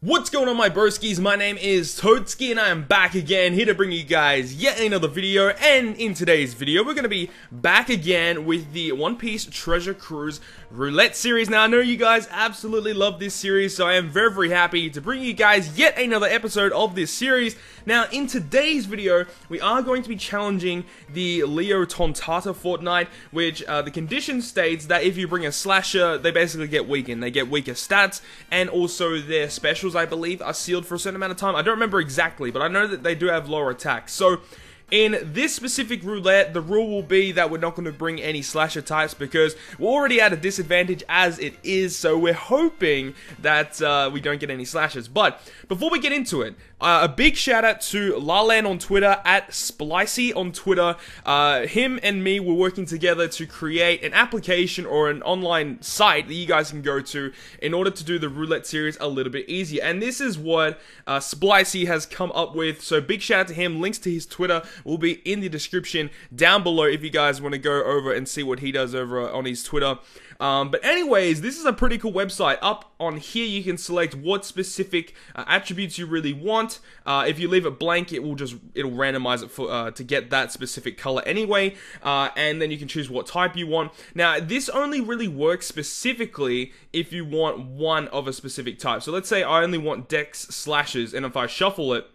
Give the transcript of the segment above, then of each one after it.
What's going on, my broskies? My name is Toadski and I am back again, here to bring you guys yet another video. And in today's video, we're going to be back again with the One Piece Treasure Cruise Roulette series. Now, I know you guys absolutely love this series, so I am very, very happy to bring you guys yet another episode of this series. Now, in today's video, we are going to be challenging the Leo Tontata Fortnite, which the condition states that if you bring a slasher, they basically get weakened. They get weaker stats, and also their specials, I believe, are sealed for a certain amount of time. I don't remember exactly, but I know that they do have lower attacks. So, in this specific roulette, the rule will be that we're not going to bring any slasher types because we're already at a disadvantage as it is, so we're hoping that we don't get any slashers. But before we get into it, a big shout out to Lalan on Twitter, at Splicey on Twitter. Him and me were working together to create an application or an online site that you guys can go to in order to do the roulette series a little bit easier. And this is what Splicey has come up with, so big shout out to him. Links to his Twitter will be in the description down below if you guys want to go over and see what he does over on his Twitter. But anyways, this is a pretty cool website. Up on here, you can select what specific attributes you really want. If you leave it blank, it'll randomize it for to get that specific color anyway. And then you can choose what type you want. Now, this only really works specifically if you want one of a specific type. So let's say I only want Dex slashers, and if I shuffle it,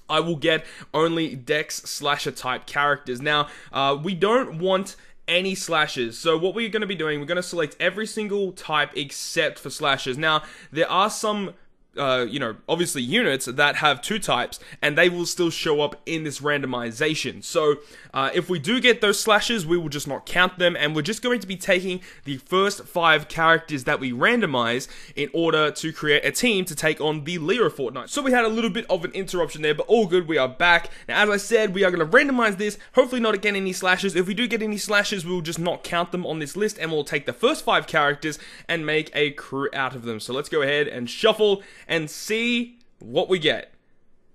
I will get only Dex slasher type characters. Now, we don't want any slashers, so what we're going to be doing, we're going to select every single type except for slashers. Now, there are some obviously units that have two types, and they will still show up in this randomization. So, if we do get those slashes, we will just not count them, and we're just going to be taking the first 5 characters that we randomize in order to create a team to take on the Leo Fortnite. So we had a little bit of an interruption there, but all good, we are back. Now, as I said, we are going to randomize this, hopefully not get any slashes. If we do get any slashes, we will just not count them on this list, and we'll take the first 5 characters and make a crew out of them. So let's go ahead and shuffle and see what we get.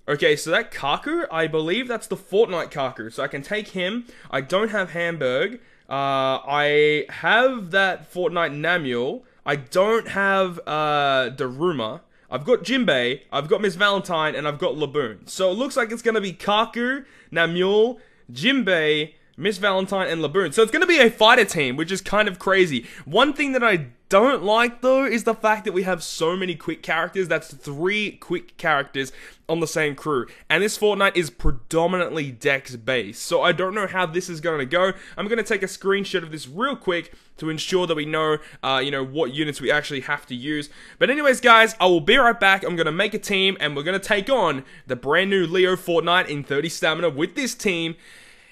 Okay, so that Kaku, I believe that's the Fortnite Kaku, so I can take him. I don't have Hamburg. I have that Fortnite Namuel. I don't have Daruma. I've got Jinbei, I've got Miss Valentine, and I've got Laboon. So it looks like it's going to be Kaku, Namuel, Jinbei, Miss Valentine, and Laboon. So it's going to be a fighter team, which is kind of crazy. One thing that I don't like, though, is the fact that we have so many quick characters. That's 3 quick characters on the same crew. And this Fortnite is predominantly Dex-based. So I don't know how this is going to go. I'm going to take a screenshot of this real quick to ensure that we know, what units we actually have to use. But anyways, guys, I will be right back. I'm going to make a team, and we're going to take on the brand new Leo Fortnite in 30 stamina with this team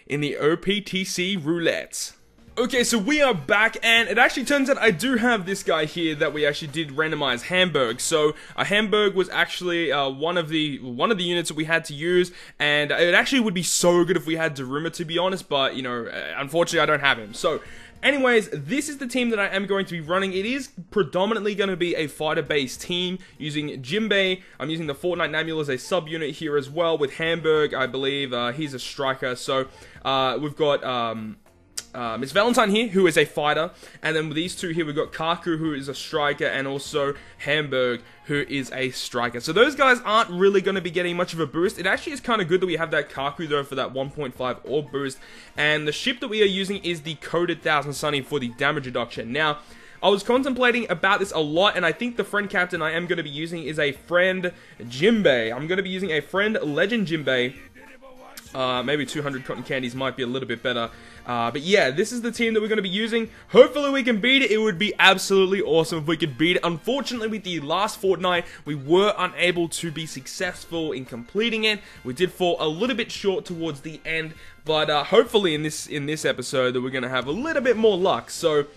in the OPTC roulette. Okay, so we are back, and it actually turns out I do have this guy here that we actually did randomize, Hamburg. So Hamburg was actually one of the units that we had to use, and it actually would be so good if we had Daruma, to be honest, but unfortunately I don't have him. So anyways, this is the team that I am going to be running. It is predominantly going to be a fighter-based team using Jinbei. I'm using the Fortnite Namuel as a sub-unit here as well with Hamburg. I believe he's a striker. So we've got Miss Valentine here, who is a fighter, and then with these two here, we've got Kaku, who is a striker, and also Hamburg, who is a striker. So those guys aren't really going to be getting much of a boost. It actually is kind of good that we have that Kaku, though, for that 1.5 orb boost, and the ship that we are using is the Coded Thousand Sunny for the damage reduction. Now, I was contemplating about this a lot, and I think the friend captain I am going to be using is a friend Jinbei. I'm going to be using a friend Legend Jinbei. Maybe 200 cotton candies might be a little bit better. But yeah, this is the team that we're going to be using. Hopefully we can beat it. It would be absolutely awesome if we could beat it. Unfortunately, with the last Fortnite, we were unable to be successful in completing it. We did fall a little bit short towards the end, but hopefully in this episode that we're going to have a little bit more luck. So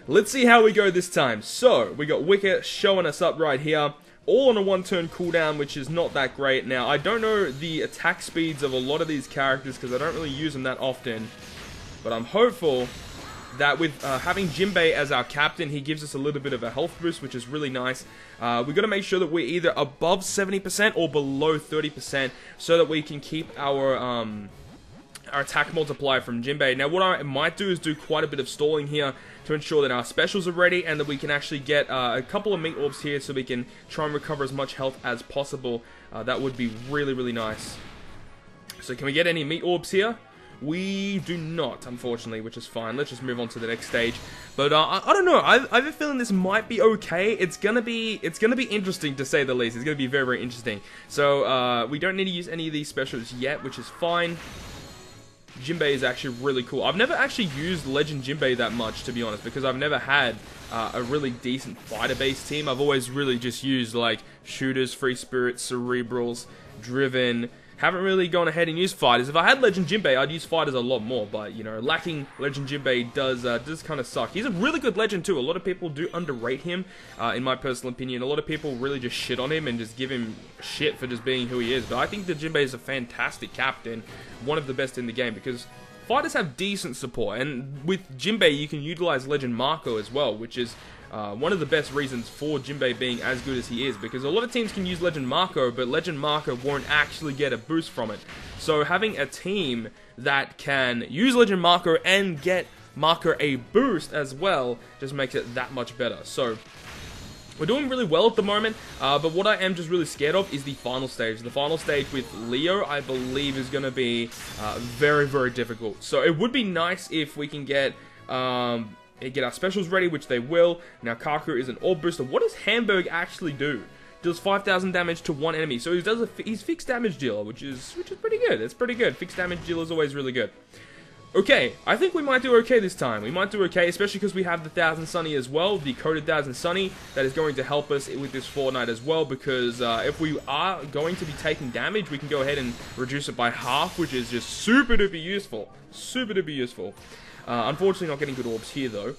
let's see how we go this time. So we got Wicker showing us up right here, all on a 1-turn cooldown, which is not that great. Now, I don't know the attack speeds of a lot of these characters because I don't really use them that often, but I'm hopeful that with having Jinbei as our captain, he gives us a little bit of a health boost, which is really nice. We've got to make sure that we're either above 70% or below 30% so that we can keep our our attack multiplier from Jinbei. Now what I might do is do quite a bit of stalling here to ensure that our specials are ready and that we can actually get a couple of meat orbs here so we can try and recover as much health as possible. That would be really, really nice. So can we get any meat orbs here? We do not, unfortunately, which is fine. Let's just move on to the next stage. But I don't know. I have a feeling this might be okay. It's gonna be interesting to say the least. It's gonna be very, very interesting. So we don't need to use any of these specials yet, which is fine. Jinbei is actually really cool. I've never actually used Legend Jinbei that much, to be honest, because I've never had a really decent fighter-based team. I've always really just used, like, shooters, free spirits, cerebrals, driven. Haven't really gone ahead and used fighters. If I had Legend Jinbei, I'd use fighters a lot more, but, you know, lacking Legend Jinbei does kind of suck. He's a really good legend, too. A lot of people do underrate him, in my personal opinion. A lot of people really just shit on him and just give him shit for just being who he is. But I think that Jinbei is a fantastic captain, one of the best in the game, because fighters have decent support, and with Jinbei, you can utilize Legend Marco as well, which is one of the best reasons for Jinbei being as good as he is, because a lot of teams can use Legend Marco, but Legend Marco won't actually get a boost from it. So having a team that can use Legend Marco and get Marco a boost as well just makes it that much better. So we're doing really well at the moment, but what I am just really scared of is the final stage. The final stage with Leo, I believe, is going to be very, very difficult. So it would be nice if we can get our specials ready, which they will. Now, Kaku is an orb booster. What does Hamburg actually do? Deals 5,000 damage to one enemy. So he's fixed damage dealer, which is pretty good. It's pretty good. Fixed damage dealer is always really good. Okay, I think we might do okay this time. We might do okay, especially because we have the 1000 Sunny as well, the coded 1000 Sunny, that is going to help us with this Fortnite as well, because if we are going to be taking damage, we can go ahead and reduce it by half, which is just super duper useful. Super duper useful. Unfortunately, not getting good orbs here, though.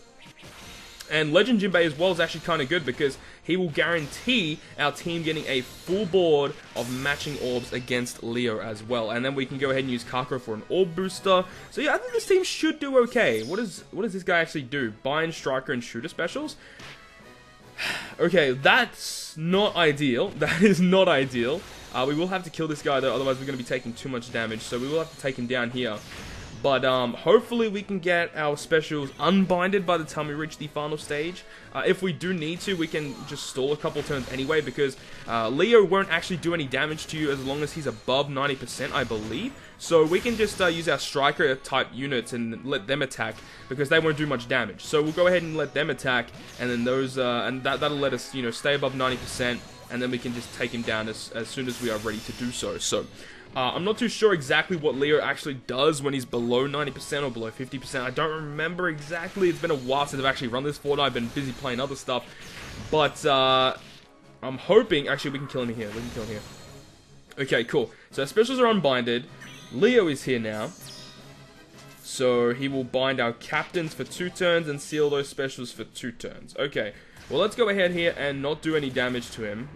And Legend Jinbei as well is actually kind of good because he will guarantee our team getting a full board of matching orbs against Leo as well. And then we can go ahead and use Kako for an orb booster. So yeah, I think this team should do okay. What does this guy actually do? Bind, Striker, and Shooter specials? Okay, that's not ideal. That is not ideal. We will have to kill this guy though, otherwise we're going to be taking too much damage. So we will have to take him down here. But hopefully we can get our specials unbinded by the time we reach the final stage. If we do need to, we can just stall a couple turns anyway, because Leo won't actually do any damage to you as long as he's above 90%, I believe. So we can just use our striker type units and let them attack, because they won't do much damage. So we'll go ahead and let them attack, and then those that'll let us, you know, stay above 90%, and then we can just take him down as soon as we are ready to do so. So I'm not too sure exactly what Leo actually does when he's below 90% or below 50%. I don't remember exactly. It's been a while since I've actually run this Fortnite. I've been busy playing other stuff. But I'm hoping... Actually, we can kill him here. We can kill him here. Okay, cool. So our specials are unbinded. Leo is here now. So he will bind our captains for 2 turns and seal those specials for 2 turns. Okay. Well, let's go ahead here and not do any damage to him.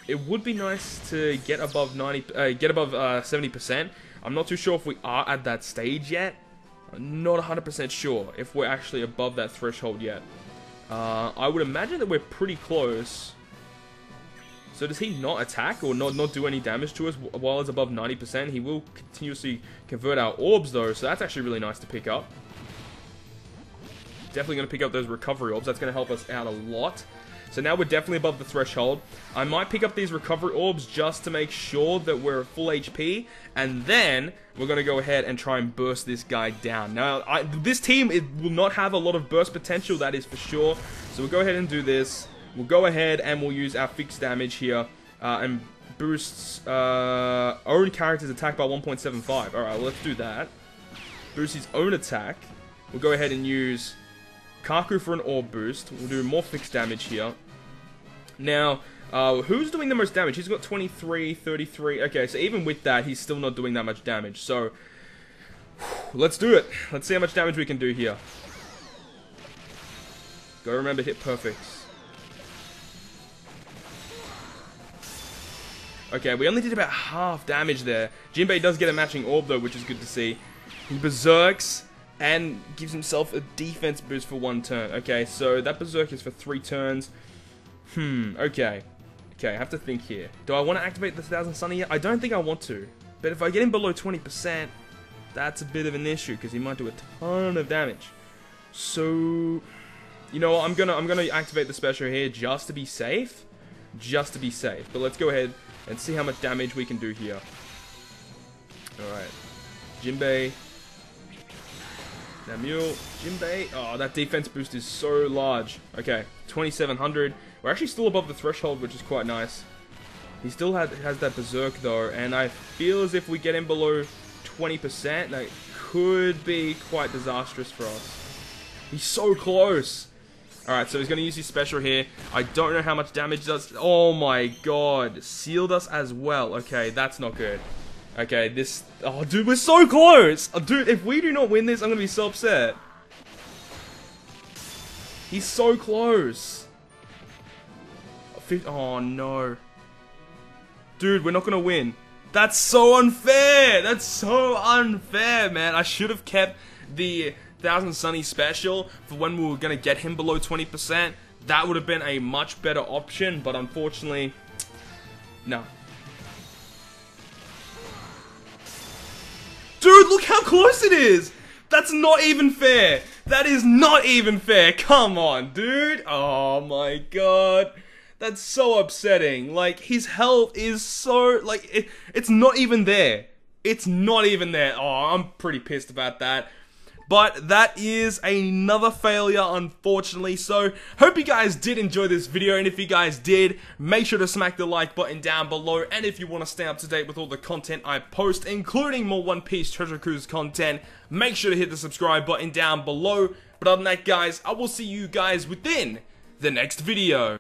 It would be nice to get above 70%. I'm not too sure if we are at that stage yet. I'm not 100% sure if we're actually above that threshold yet. I would imagine that we're pretty close. So does he not attack or not do any damage to us while it's above 90%? He will continuously convert our orbs though, so that's actually really nice to pick up. Definitely going to pick up those recovery orbs. That's going to help us out a lot. So now we're definitely above the threshold. I might pick up these recovery orbs just to make sure that we're full HP. And then we're going to go ahead and try and burst this guy down. Now, this team will not have a lot of burst potential, that is for sure. So we'll go ahead and do this. We'll go ahead and we'll use our fixed damage here. And boosts own character's attack by 1.75. Alright, well, let's do that. Boost his own attack. We'll go ahead and use Kaku for an orb boost. We'll do more fixed damage here. Now, who's doing the most damage? He's got 23, 33. Okay, so even with that, he's still not doing that much damage. So, let's do it. Let's see how much damage we can do here. Gotta remember, hit perfects. Okay, we only did about half damage there. Jinbei does get a matching orb though, which is good to see. He berserks and gives himself a defense boost for 1 turn. Okay, so that berserk is for 3 turns. Okay. Okay, I have to think here. Do I want to activate the 1000 Sunny yet? I don't think I want to. But if I get him below 20%, that's a bit of an issue because he might do a ton of damage. So, you know what? I'm gonna activate the special here just to be safe. Just to be safe. But let's go ahead and see how much damage we can do here. Alright. Jinbei. Namule. Jinbei. Oh, that defense boost is so large. Okay. 2700. We're actually still above the threshold, which is quite nice. He still has that berserk though, and I feel as if we get him below 20%, that could be quite disastrous for us. He's so close. Alright, so he's going to use his special here. I don't know how much damage it does. Oh my god. Sealed us as well. Okay, that's not good. Okay, this... Oh, dude, we're so close! Oh, dude, if we do not win this, I'm going to be so upset. He's so close. Oh, no. Dude, we're not going to win. That's so unfair! That's so unfair, man. I should have kept the 1000 Sunny special for when we were going to get him below 20%. That would have been a much better option, but unfortunately, no. Dude, look how close it is! That's not even fair! That is not even fair! Come on, dude! Oh my god. That's so upsetting. Like, his health is so... Like, it's not even there. It's not even there. Oh, I'm pretty pissed about that. But that is another failure, unfortunately. So, hope you guys did enjoy this video. And if you guys did, make sure to smack the like button down below. And if you want to stay up to date with all the content I post, including more One Piece Treasure Cruise content, make sure to hit the subscribe button down below. But other than that, guys, I will see you guys within the next video.